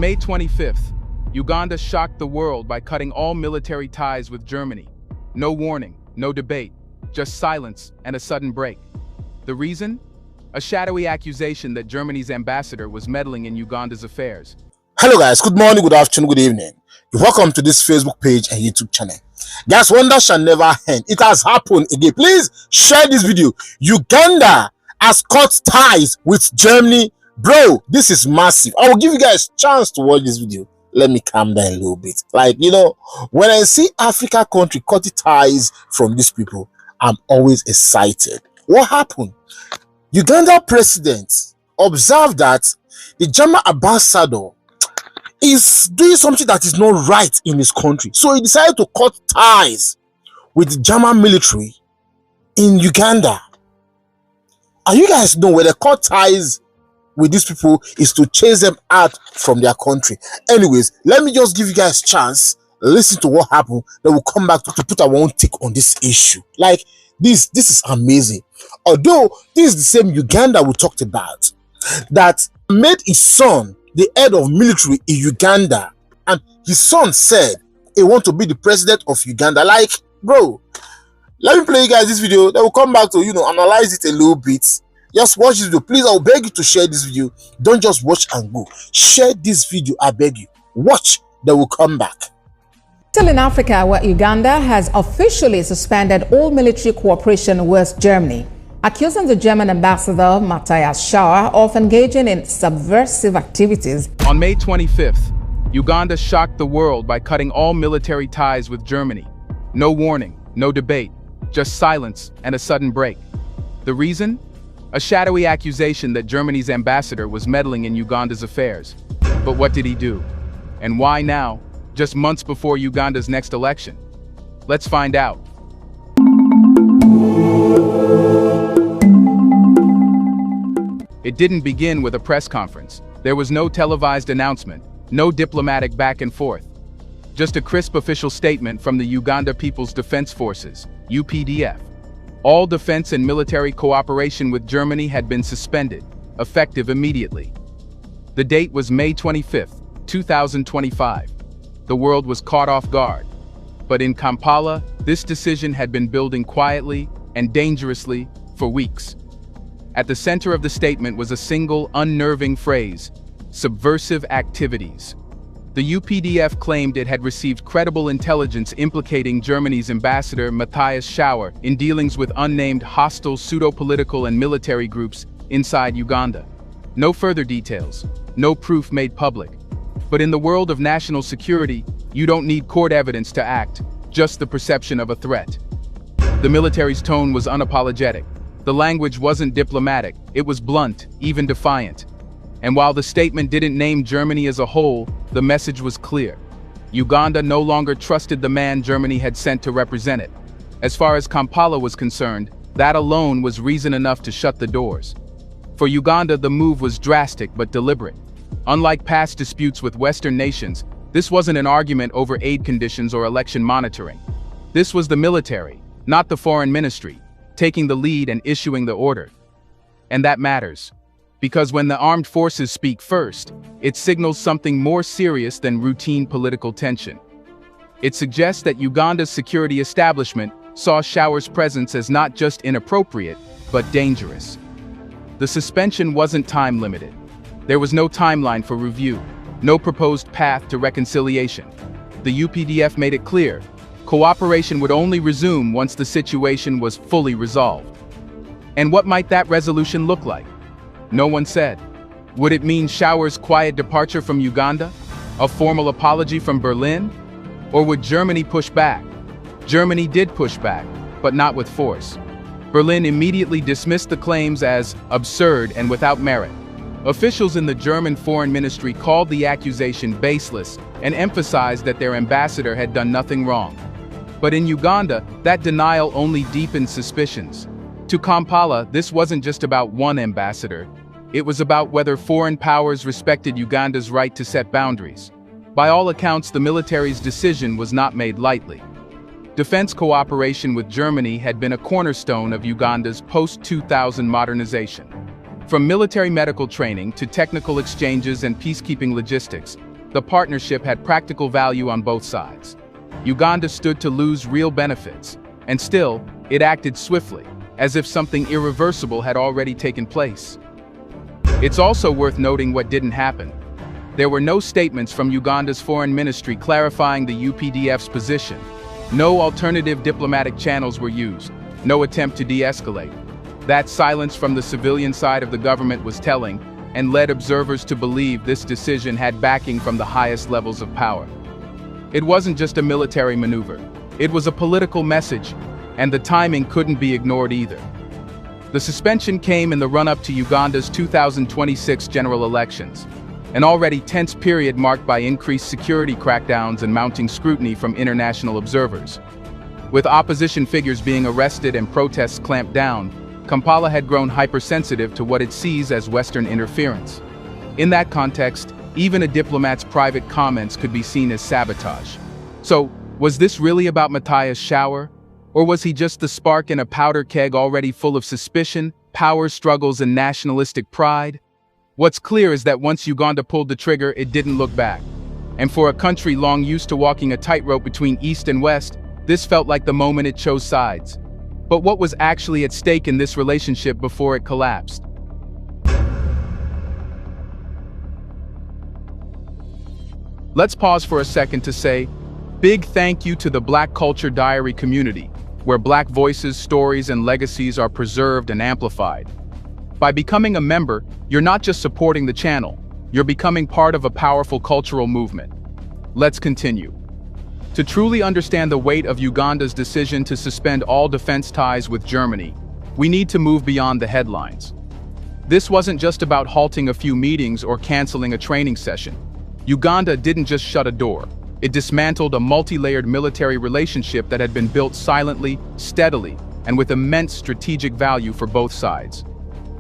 May 25th, Uganda shocked the world by cutting all military ties with Germany. No warning, no debate, just silence and a sudden break. The reason? A shadowy accusation that Germany's ambassador was meddling in Uganda's affairs. Hello guys, good morning, good afternoon, good evening. Welcome to this Facebook page and YouTube channel. Guys, wonder shall never end. It has happened again. Please share this video. Uganda has cut ties with Germany. Bro, this is massive. I will give you guys a chance to watch this video. Let me calm down a little bit. Like, when I see Africa country cutting ties from these people, I'm always excited. What happened? Uganda president observed that the German ambassador is doing something that is not right in his country. So he decided to cut ties with the German military in Uganda. And you guys know where they cut ties with these people is to chase them out from their country. Anyways, let me just give you guys a chance, listen to what happened, then we'll come back to put our own take on this issue. Like, this is amazing. Although this is the same Uganda we talked about that made his son the head of military in Uganda, and his son said he wants to be the president of Uganda. Like, bro, let me play you guys this video, then we'll come back to analyze it a little bit. Just watch this video. Please, I'll beg you to share this video. Don't just watch and go. Share this video, I beg you. Watch, then we'll come back. Still in Africa, where Uganda has officially suspended all military cooperation with Germany, accusing the German ambassador, Matthias Schauer, of engaging in subversive activities. On May 25th, Uganda shocked the world by cutting all military ties with Germany. No warning, no debate, just silence and a sudden break. The reason? A shadowy accusation that Germany's ambassador was meddling in Uganda's affairs. But what did he do? And why now, just months before Uganda's next election? Let's find out. It didn't begin with a press conference. There was no televised announcement, no diplomatic back and forth. Just a crisp official statement from the Uganda People's Defense Forces, UPDF. All defense and military cooperation with Germany had been suspended, effective immediately. The date was May 25th, 2025. The world was caught off guard. But in Kampala, this decision had been building quietly and dangerously for weeks. At the center of the statement was a single, unnerving phrase: subversive activities. The UPDF claimed it had received credible intelligence implicating Germany's ambassador Matthias Schauer in dealings with unnamed hostile pseudo-political and military groups inside Uganda. No further details, no proof made public. But in the world of national security, you don't need court evidence to act, just the perception of a threat. The military's tone was unapologetic. The language wasn't diplomatic, it was blunt, even defiant. And while the statement didn't name Germany as a whole, the message was clear. Uganda no longer trusted the man Germany had sent to represent it. As far as Kampala was concerned, that alone was reason enough to shut the doors. For Uganda, the move was drastic but deliberate. Unlike past disputes with Western nations, this wasn't an argument over aid conditions or election monitoring. This was the military, not the foreign ministry, taking the lead and issuing the order. And that matters. Because when the armed forces speak first, it signals something more serious than routine political tension. It suggests that Uganda's security establishment saw Schauer's presence as not just inappropriate, but dangerous. The suspension wasn't time-limited. There was no timeline for review, no proposed path to reconciliation. The UPDF made it clear, cooperation would only resume once the situation was fully resolved. And what might that resolution look like? No one said. Would it mean Schauer's quiet departure from Uganda? A formal apology from Berlin? Or would Germany push back? Germany did push back, but not with force. Berlin immediately dismissed the claims as absurd and without merit. Officials in the German Foreign Ministry called the accusation baseless and emphasized that their ambassador had done nothing wrong. But in Uganda, that denial only deepened suspicions. To Kampala, this wasn't just about one ambassador. It was about whether foreign powers respected Uganda's right to set boundaries. By all accounts, the military's decision was not made lightly. Defense cooperation with Germany had been a cornerstone of Uganda's post-2000 modernization. From military medical training to technical exchanges and peacekeeping logistics, the partnership had practical value on both sides. Uganda stood to lose real benefits, and still, it acted swiftly, as if something irreversible had already taken place. It's also worth noting what didn't happen. There were no statements from Uganda's foreign ministry clarifying the UPDF's position. No alternative diplomatic channels were used, no attempt to de-escalate. That silence from the civilian side of the government was telling, and led observers to believe this decision had backing from the highest levels of power. It wasn't just a military maneuver. It was a political message, and the timing couldn't be ignored either. The suspension came in the run-up to Uganda's 2026 general elections, an already tense period marked by increased security crackdowns and mounting scrutiny from international observers. With opposition figures being arrested and protests clamped down, Kampala had grown hypersensitive to what it sees as Western interference. In that context, even a diplomat's private comments could be seen as sabotage. So, was this really about Matthias Schauer? Or was he just the spark in a powder keg already full of suspicion, power struggles, and nationalistic pride? What's clear is that once Uganda pulled the trigger, it didn't look back. And for a country long used to walking a tightrope between East and West, this felt like the moment it chose sides. But what was actually at stake in this relationship before it collapsed? Let's pause for a second to say, big thank you to the Black Culture Diary community, where Black voices, stories, and legacies are preserved and amplified. By becoming a member, you're not just supporting the channel, you're becoming part of a powerful cultural movement. Let's continue. To truly understand the weight of Uganda's decision to suspend all defense ties with Germany, we need to move beyond the headlines. This wasn't just about halting a few meetings or canceling a training session. Uganda didn't just shut a door. It dismantled a multi-layered military relationship that had been built silently, steadily, and with immense strategic value for both sides.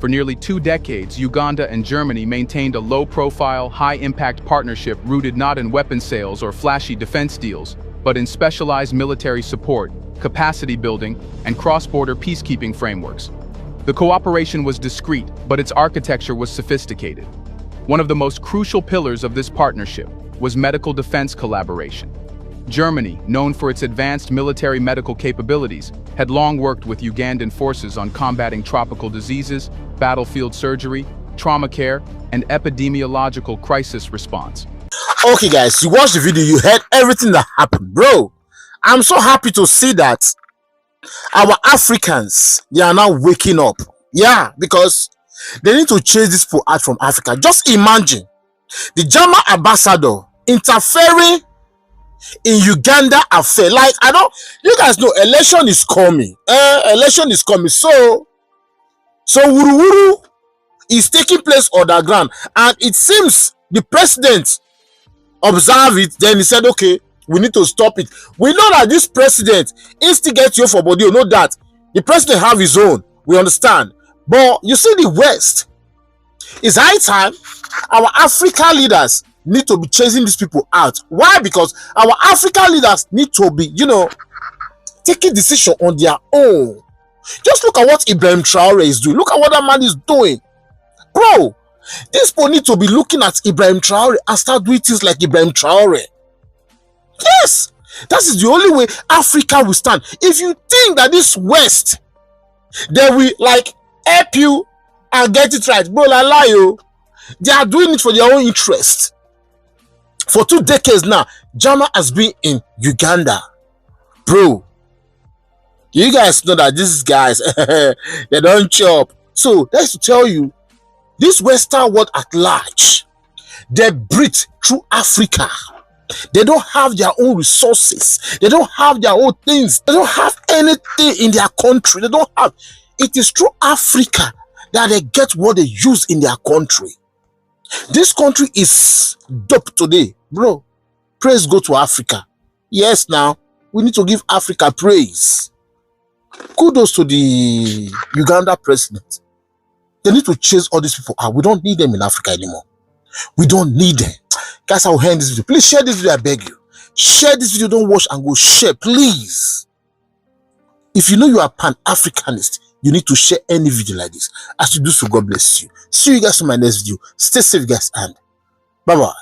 For nearly 2 decades, Uganda and Germany maintained a low-profile, high-impact partnership rooted not in weapon sales or flashy defense deals, but in specialized military support, capacity building, and cross-border peacekeeping frameworks. The cooperation was discreet, but its architecture was sophisticated. One of the most crucial pillars of this partnership was medical defense collaboration. Germany, known for its advanced military medical capabilities, had long worked with Ugandan forces on combating tropical diseases, battlefield surgery, trauma care, and epidemiological crisis response. Okay guys, you watched the video, you heard everything that happened. Bro, I'm so happy to see that our Africans, they are now waking up. Yeah, because they need to chase this people out from Africa. Just imagine the German ambassador interfering in Uganda affair. Like, I don't, you guys know election is coming. Election is coming. So Wuru is taking place on the ground, and it seems the president observed it. Then he said, okay, we need to stop it. We know that this president instigates you for body. You know that the president have his own. We understand. But you see, the West, it's high time our African leaders need to be chasing these people out. Why? Because our African leaders need to be, you know, taking decision on their own. Just look at what Ibrahim Traore is doing. Look at what that man is doing. Bro, these people need to be looking at Ibrahim Traore and start doing things like Ibrahim Traore. Yes, that is the only way Africa will stand. If you think that this West, they will like help you and get it right, bro, la lie you. They are doing it for their own interest. For 2 decades now, Jama has been in Uganda. Bro, you guys know that these guys, they don't chop. So that's to tell you, this Western world at large, they breathe through Africa. They don't have their own resources. They don't have their own things. They don't have anything in their country. They don't have. It is through Africa that they get what they use in their country. This country is dope today, bro. Praise go to Africa. Yes, now we need to give Africa praise. Kudos to the Uganda president. They need to chase all these people out. We don't need them in Africa anymore. We don't need them. Guys, I'll end this video. Please share this video, I beg you. Share this video. Don't watch and go share, please. If you know you are Pan-Africanist, you need to share any video like this. As you do so, God bless you. See you guys in my next video. Stay safe, guys, and bye-bye.